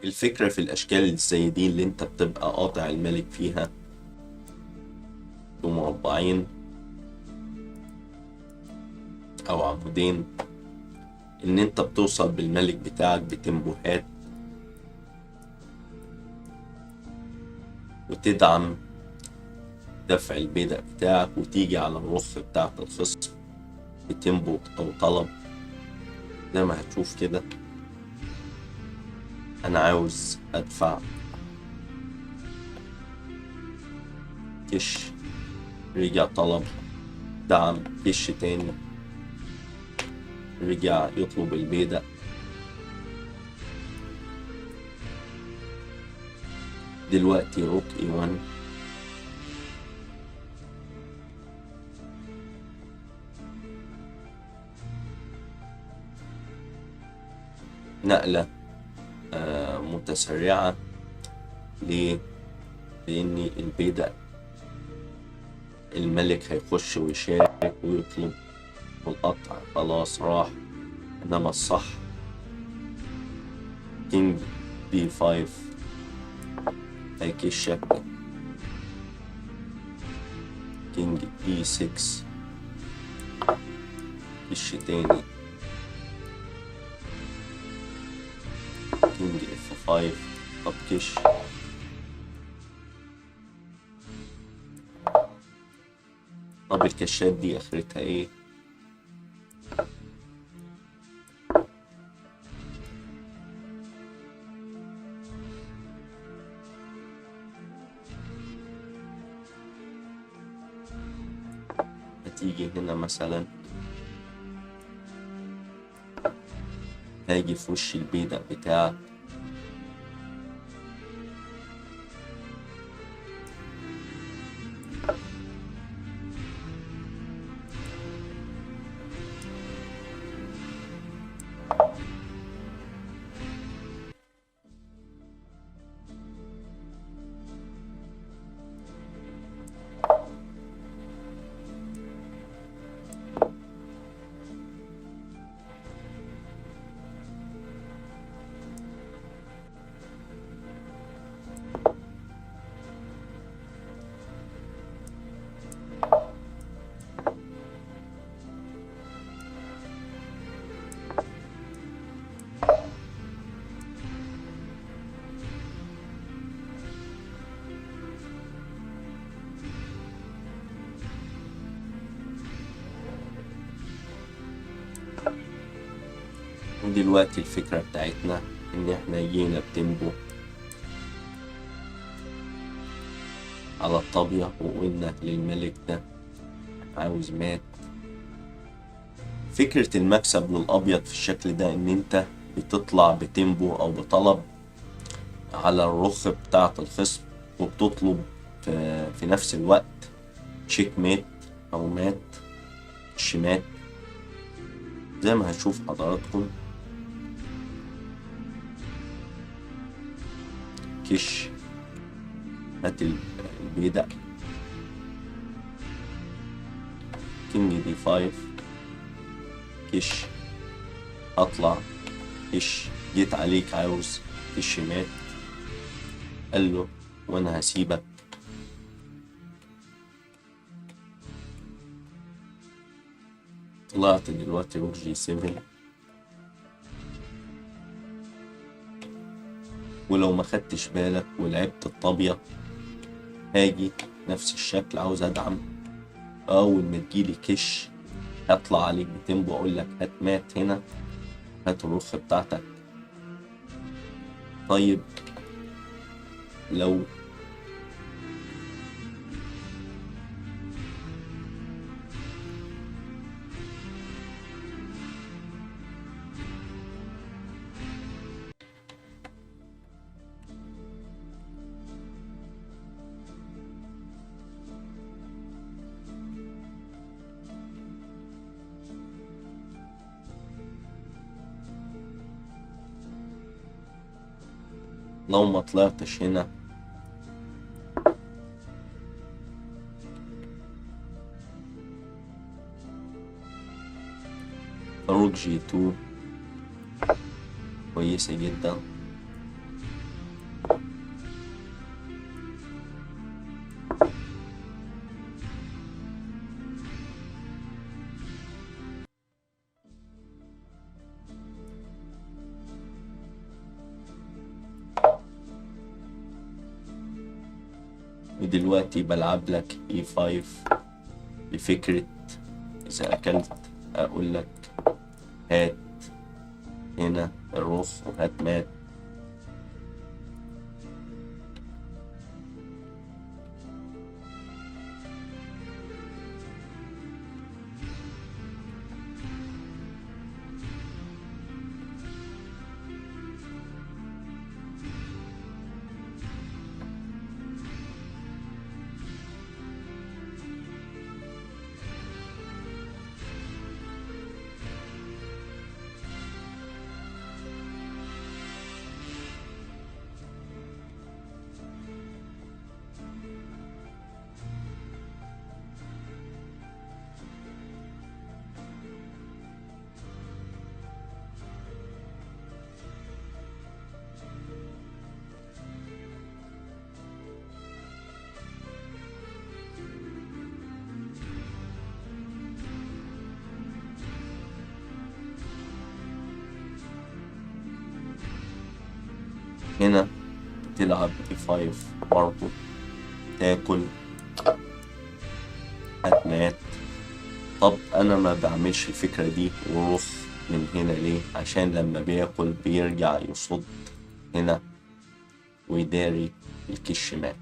الفكرة في الأشكال اللي زي دي اللي أنت بتبقى قاطع الملك فيها بمربعين أو عمودين، إن أنت بتوصل بالملك بتاعك بتمبوهات وتدعم دفع البيدق بتاعك، وتيجي على الرخ بتاعت الخصم بتمبو أو طلب زي ما هتشوف كده. أنا عاوز أدفع كش، رجع طلب دعم كش تاني، رجع يطلب البيدق. دلوقتي روك E1 نقلة متسرعة. ليه؟ لأن البيدق الملك هيخش ويشارك ويطلب والقطع خلاص راح. إنما الصح كينج B5 هيكشك، كينج E6 كش تاني، كينج F5 طب كش. طب الكشات دي اخرتها ايه؟ هتيجي هنا مثلا، هاجي في وش البيدق بتاعك ودلوقتي الفكرة بتاعتنا ان احنا جينا بتمبو على الطابية وقلنا للملك ده عاوز مات. فكرة المكسب للأبيض في الشكل ده ان انت بتطلع بتمبو او بطلب على الرخ بتاعة الخصم، وبتطلب في نفس الوقت تشيك مات او مات شمات زي ما هتشوف حضراتكم. كش هات البيدق، كينج D5 كش اطلع كش، جيت عليك عاوز كش مات، قال له وانا هسيبك. طلعت دلوقتي روك G7، ولو ما خدتش بالك ولعبت الطابية هاجي نفس الشكل عاوز ادعم. اول ما تجيلي كش هطلع عليك بتمبو اقول لك هات مات هنا، هات الرخ بتاعتك. طيب لو ما طلعتش هنا روك G2 كويسة جدا. ودلوقتي بلعب لك E5 بفكرة إذا أكلت أقول لك هات هنا الرخ وهات مات. هنا بتلعب E5 برضو، تاكل هات مات. طب انا ما بعملش الفكرة دي ورخ من هنا ليه؟ عشان لما بياكل بيرجع يصد هنا ويداري الكش مات.